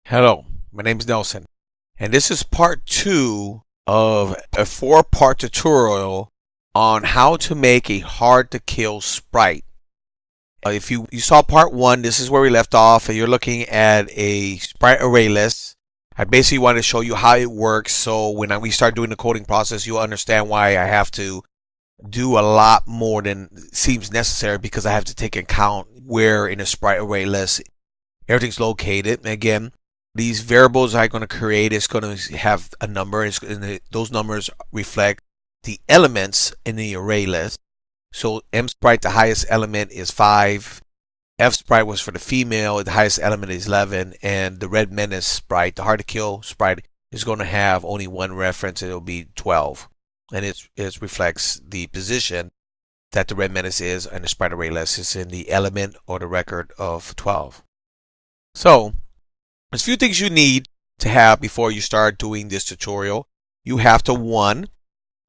Hello, my name is Nelson, and this is part 2 of a 4-part tutorial on how to make a hard-to-kill sprite. If you saw part 1, this is where we left off, and you're looking at a sprite array list. I basically wanted to show you how it works, so when we start doing the coding process, you'll understand why I have to do a lot more than seems necessary, because I have to take account where in a sprite array list everything's located. Again, these variables I'm going to create is going to have a number, and those numbers reflect the elements in the array list. So M sprite, the highest element is 5. F sprite was for the female, the highest element is 11, and the Red Menace sprite, the hard to kill sprite, is going to have only one reference, and it'll be 12. And it reflects the position that the Red Menace is in the sprite array list. It's in the element or the record of 12. So there's a few things you need to have before you start doing this tutorial. You have to, one,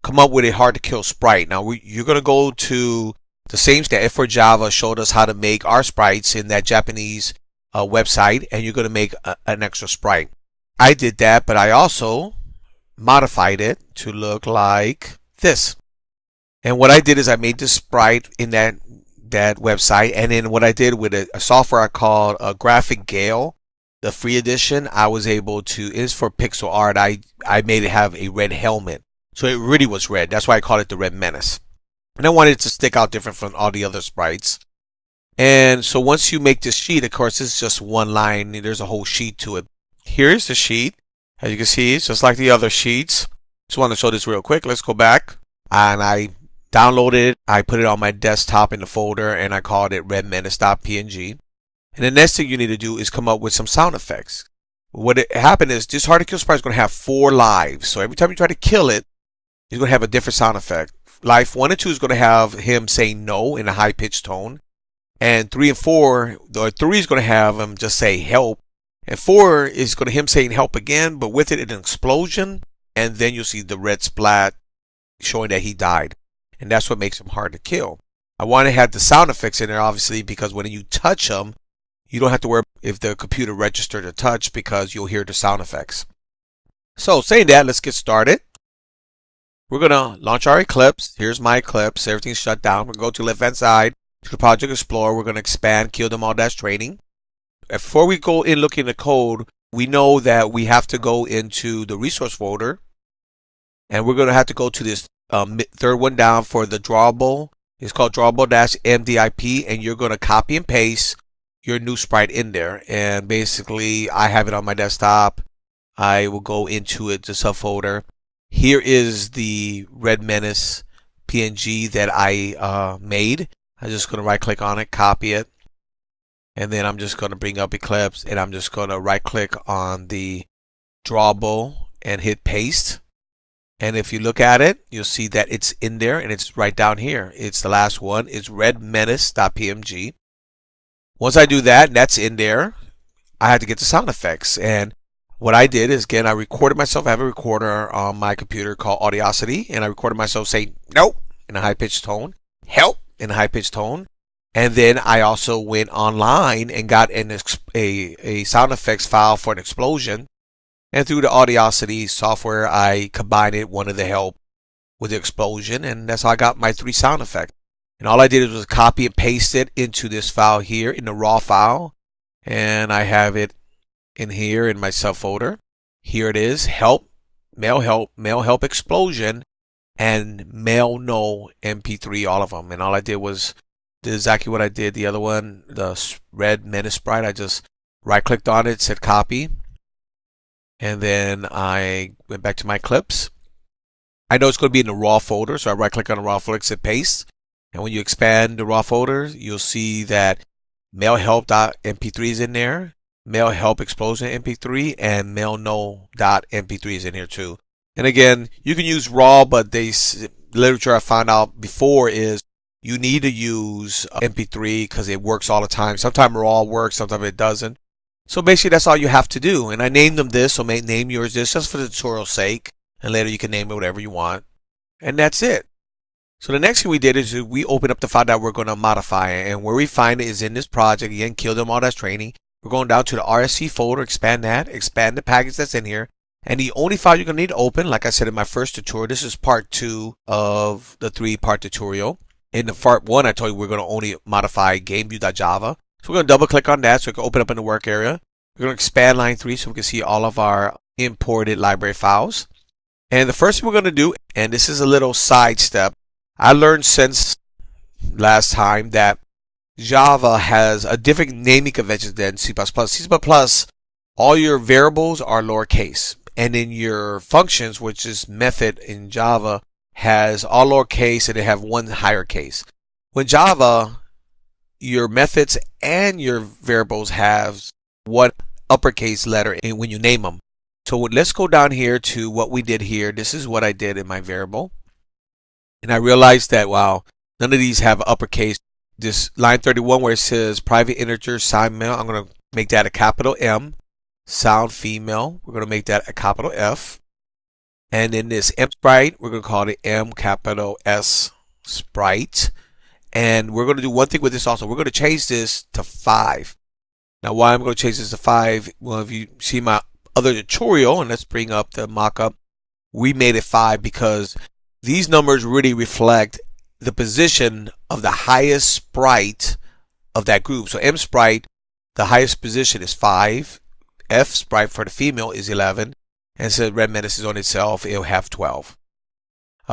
come up with a hard to kill sprite. Now you're going to go to the same that F4Java showed us how to make our sprites in that Japanese website, and you're going to make an extra sprite. I did that, but I also modified it to look like this. And what I did is I made this sprite in that website, and then what I did with a software I called Graphic Gale, the free edition, I was able to, is for pixel art, I made it have a red helmet. So it really was red. That's why I called it the Red Menace. And I wanted it to stick out different from all the other sprites. And so once you make this sheet, of course, it's just one line. There's a whole sheet to it. Here's the sheet. As you can see, it's just like the other sheets. Just want to show this real quick. Let's go back. And I downloaded it. I put it on my desktop in the folder, and I called it redmenace.png. And the next thing you need to do is come up with some sound effects. What happened is this hard to kill sprite is going to have 4 lives. So every time you try to kill it, it's going to have a different sound effect. Life 1 and 2 is going to have him saying no in a high pitched tone. And 3 and 4, the 3 is going to have him just say help. And 4 is going to him saying help again, but with it an explosion. And then you'll see the red splat showing that he died. And that's what makes him hard to kill. I want to have the sound effects in there, obviously, because when you touch him, you don't have to worry if the computer registered a touch, because you'll hear the sound effects. So saying that, let's get started. We're going to launch our Eclipse. Here's my Eclipse. Everything's shut down. We're going to go to the left-hand side to the Project Explorer. We're going to expand, kill them all, dash training. Before we go in looking at the code, we know that we have to go into the resource folder. And we're going to have to go to this third one down for the drawable. It's called drawable-mdip, and you're going to copy and paste your new sprite in there. And basically, I have it on my desktop. I will go into it, the subfolder. Here is the Red Menace PNG that I made. I'm just going to right click on it, copy it, and then I'm just going to bring up Eclipse, and I'm just going to right click on the drawable and hit paste. And if you look at it, you'll see that it's in there, and it's right down here. It's the last one. It's redmenace.png. Once I do that, and that's in there, I had to get the sound effects. And what I did is, again, I recorded myself. I have a recorder on my computer called Audacity, and I recorded myself saying nope in a high-pitched tone, help in a high-pitched tone. And then I also went online and got a sound effects file for an explosion. And through the Audacity software, I combined one of the help with the explosion, and that's how I got my 3 sound effects. And all I did was copy and paste it into this file here in the raw file. And I have it in here in my subfolder. Here it is, help, male help explosion, and male no mp3, all of them. And all I did was did exactly what I did the other one, the Red Menace sprite. I just right clicked on it, said copy, and then I went back to my Eclipse. I know it's going to be in the raw folder, so I right click on the raw folder, said paste. And when you expand the raw folder, you'll see that male help.mp3 is in there, male help explosion mp3, and male no.mp3 is in here too. And again, you can use raw, but the literature I found out before is you need to use mp3 because it works all the time. Sometimes raw works, sometimes it doesn't. So basically that's all you have to do. And I named them this, so name yours this just for the tutorial's sake, and later you can name it whatever you want. And that's it. So the next thing we did is we opened up the file that we're going to modify, and where we find it is in this project. Again, kill them all, that's training. We're going down to the RSC folder, expand that, expand the package that's in here. And the only file you're going to need to open, like I said in my first tutorial, this is part 2 of the 3-part tutorial. In the part 1, I told you we're going to only modify gameview.java. So we're going to double click on that so we can open up in the work area. We're going to expand line 3 so we can see all of our imported library files. And the first thing we're going to do, and this is a little side step, I learned since last time that Java has a different naming convention than C++. C++, all your variables are lowercase. And in your functions, which is method in Java, has all lowercase and they have one higher case. When Java, your methods and your variables have one uppercase letter in when you name them. So let's go down here to what we did here. This is what I did in my variable. And I realized that, wow, none of these have uppercase. This line 31 where it says private integer sound male, I'm going to make that a capital M. Sound female, we're going to make that a capital F. And in this M sprite, we're going to call it M capital S sprite. And we're going to do one thing with this also. We're going to change this to 5. Now, why I'm going to change this to 5? Well, if you see my other tutorial, and let's bring up the mock-up, we made it 5 because these numbers really reflect the position of the highest sprite of that group. So M sprite, the highest position is 5. F sprite for the female is 11. And so Red Menace is on itself, it'll have 12.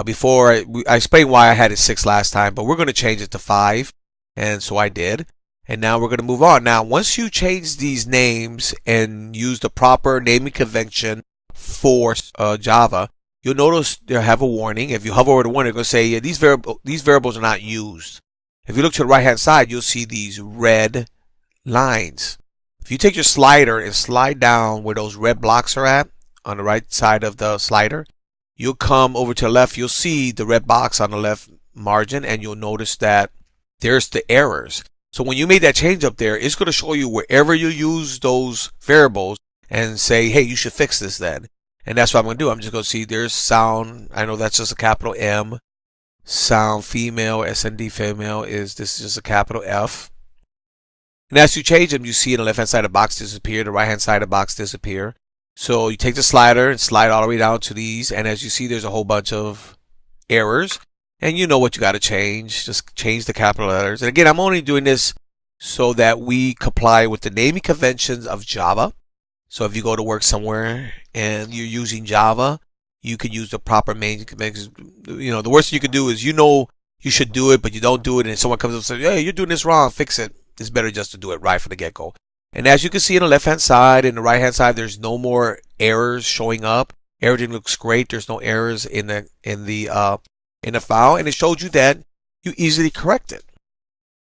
Before I explained why I had it 6 last time, but we're going to change it to 5. And so I did. And now we're going to move on. Now, once you change these names and use the proper naming convention for Java, you'll notice they'll have a warning. If you hover over the warning, it's going to say, yeah, these variables are not used. If you look to the right-hand side, you'll see these red lines. If you take your slider and slide down where those red blocks are at, on the right side of the slider, you'll come over to the left. You'll see the red box on the left margin, and you'll notice that there's the errors. So when you made that change up there, it's going to show you wherever you use those variables and say, hey, you should fix this then. And that's what I'm going to do. I'm just going to see there's sound. I know that's just a capital M. Sound female, SND female this is just a capital F. And as you change them, you see on the left-hand side of the box disappear, the right-hand side of the box disappear. So you take the slider and slide all the way down to these, and as you see, there's a whole bunch of errors. And you know what you got to change. Just change the capital letters. And again, I'm only doing this so that we comply with the naming conventions of Java. So if you go to work somewhere and you're using Java, you can use the proper naming conventions. You know, the worst thing you can do is you know you should do it, but you don't do it, and someone comes up and says, hey, you're doing this wrong, fix it. It's better just to do it right from the get-go. And as you can see on the left-hand side and the right-hand side, there's no more errors showing up. Everything looks great. There's no errors in the file, and it showed you that you easily correct it.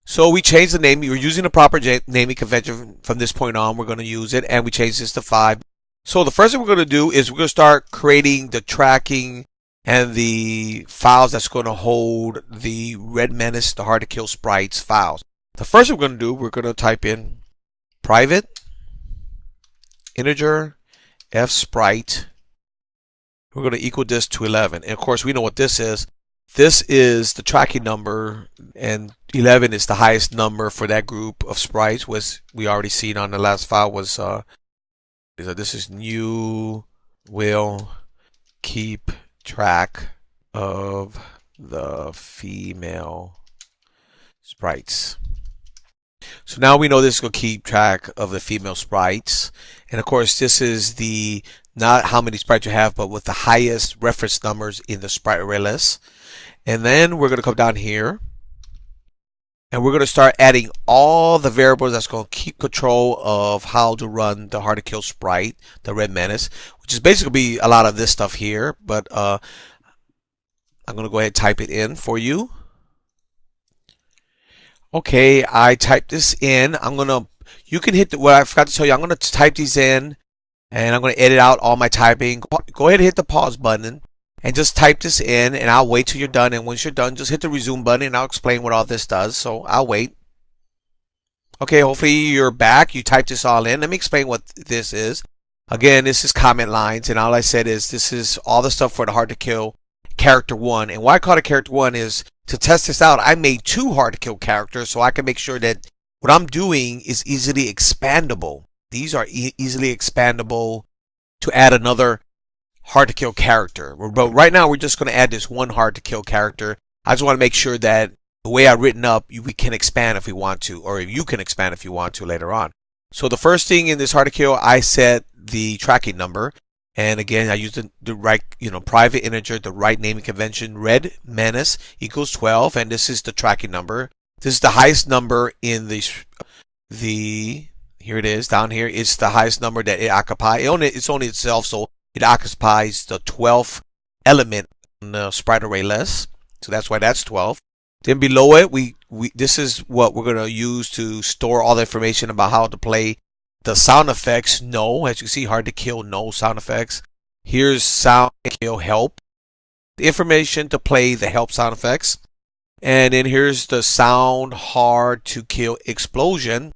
So we changed the name. You're using the proper naming convention from this point on. We're going to use it, and we changed this to 5. So the first thing we're going to do is we're going to start creating the tracking and the files that's going to hold the Red Menace, the hard to kill sprites files. The first thing we're going to do, we're going to type in private integer f sprite. We're going to equal this to 11. And of course, we know what this is. This is the tracking number, and 11 is the highest number for that group of sprites, which we already seen on the last file was, this is new will keep track of the female sprites. So now we know this is going to keep track of the female sprites. And of course, this is the not how many sprites you have, but with the highest reference numbers in the sprite array list. And then we're going to come down here and we're going to start adding all the variables that's going to keep control of how to run the hard to kill sprite, the Red Menace, which is basically a lot of this stuff here. But I'm going to go ahead and type it in for you. Okay, I typed this in. You can hit what I forgot to tell you. I'm going to type these in and I'm going to edit out all my typing. Go ahead and hit the pause button and just type this in, and I'll wait till you're done. And once you're done, just hit the resume button and I'll explain what all this does. So I'll wait. Okay, hopefully you're back. You typed this all in. Let me explain what this is. Again, this is comment lines, and all I said is this is all the stuff for the hard to kill character 1. And why I call it character 1 is to test this out. I made 2 hard to kill characters so I can make sure that what I'm doing is easily expandable. These are easily expandable to add another hard to kill character. But right now we're just going to add this one hard to kill character. I just want to make sure that the way I've written up, we can expand if we want to, or you can expand if you want to later on. So the first thing in this hard to kill, I set the tracking number. And again, I use the right, private integer, the right naming convention, Red Menace equals 12. And this is the tracking number. This is the highest number in here it is down here. It's the highest number that it occupies. It's only itself, so it occupies the 12th element on the sprite array list. So that's why that's 12. Then below it, this is what we're going to use to store all the information about how to play the sound effects. No, as you can see, hard to kill, no sound effects. Here's sound to kill help. The information to play the help sound effects. And then here's the sound hard to kill explosion.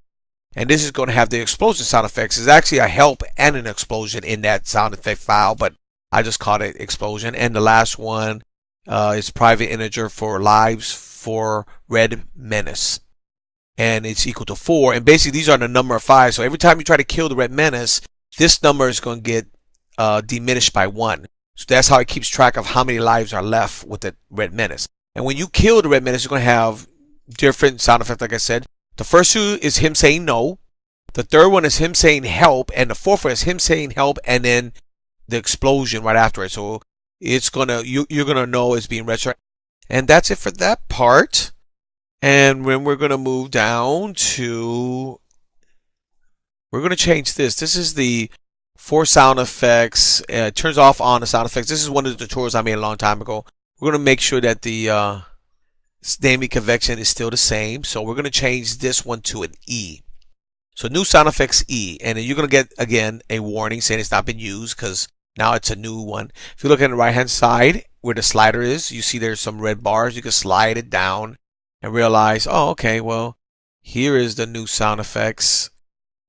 And this is going to have the explosion sound effects. There's actually a help and an explosion in that sound effect file, but I just called it explosion. And the last one is private integer for lives for Red Menace. And it's equal to 4. And basically these are the number of 5. So every time you try to kill the Red Menace, this number is going to get diminished by 1. So that's how it keeps track of how many lives are left with the Red Menace. And when you kill the Red Menace, you're going to have different sound effects, like I said. The first two is him saying no. The third one is him saying help. And the fourth one is him saying help and then the explosion right after it. So it's you're going to know it's being retro. And that's it for that part. And when we're going to move down to, we're going to change this. This is the 4 sound effects. It turns off on the sound effects. This is one of the tutorials I made a long time ago. We're going to make sure that the naming convention is still the same. So we're going to change this one to an E. So new sound effects E. And then you're going to get, again, a warning saying it's not been used because now it's a new one. If you look at the right hand side where the slider is, you see there's some red bars. You can slide it down and realize, oh, okay, well, here is the new sound effects.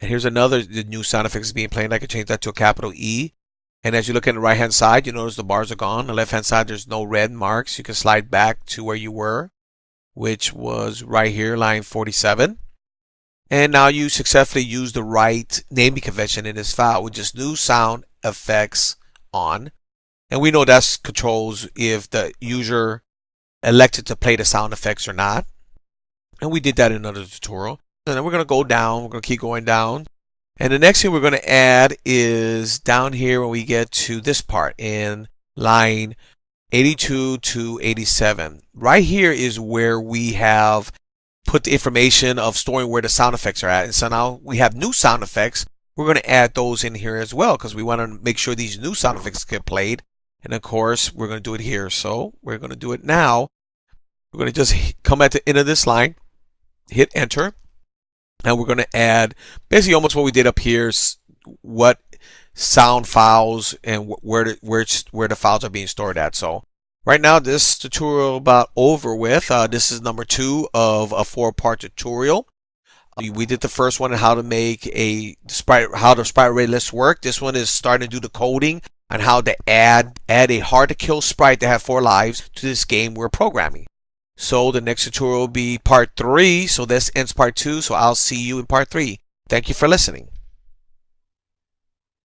And here's the new sound effects being played. I can change that to a capital E. And as you look at the right hand side, you notice the bars are gone. On the left hand side, there's no red marks. You can slide back to where you were, which was right here, line 47. And now you successfully use the right naming convention in this file with just new sound effects on. And we know that controls if the user elected to play the sound effects or not. And we did that in another tutorial. And then we're going to go down. We're going to keep going down. And the next thing we're going to add is down here when we get to this part in line 82 to 87. Right here is where we have put the information of storing where the sound effects are at. And so now we have new sound effects. We're going to add those in here as well because we want to make sure these new sound effects get played. And of course, we're going to do it here. So we're going to do it now. We're going to just come at the end of this line, hit enter. And we're going to add basically almost what we did up here, what sound files and where the files are being stored at. So right now this tutorial about over with. This is number 2 of a 4-part tutorial. We did the first one on how to make how the sprite array list work. This one is starting to do the coding on how to add a hard to kill sprite that have 4 lives to this game we're programming. So the next tutorial will be part 3. So this ends part 2. So I'll see you in part 3. Thank you for listening.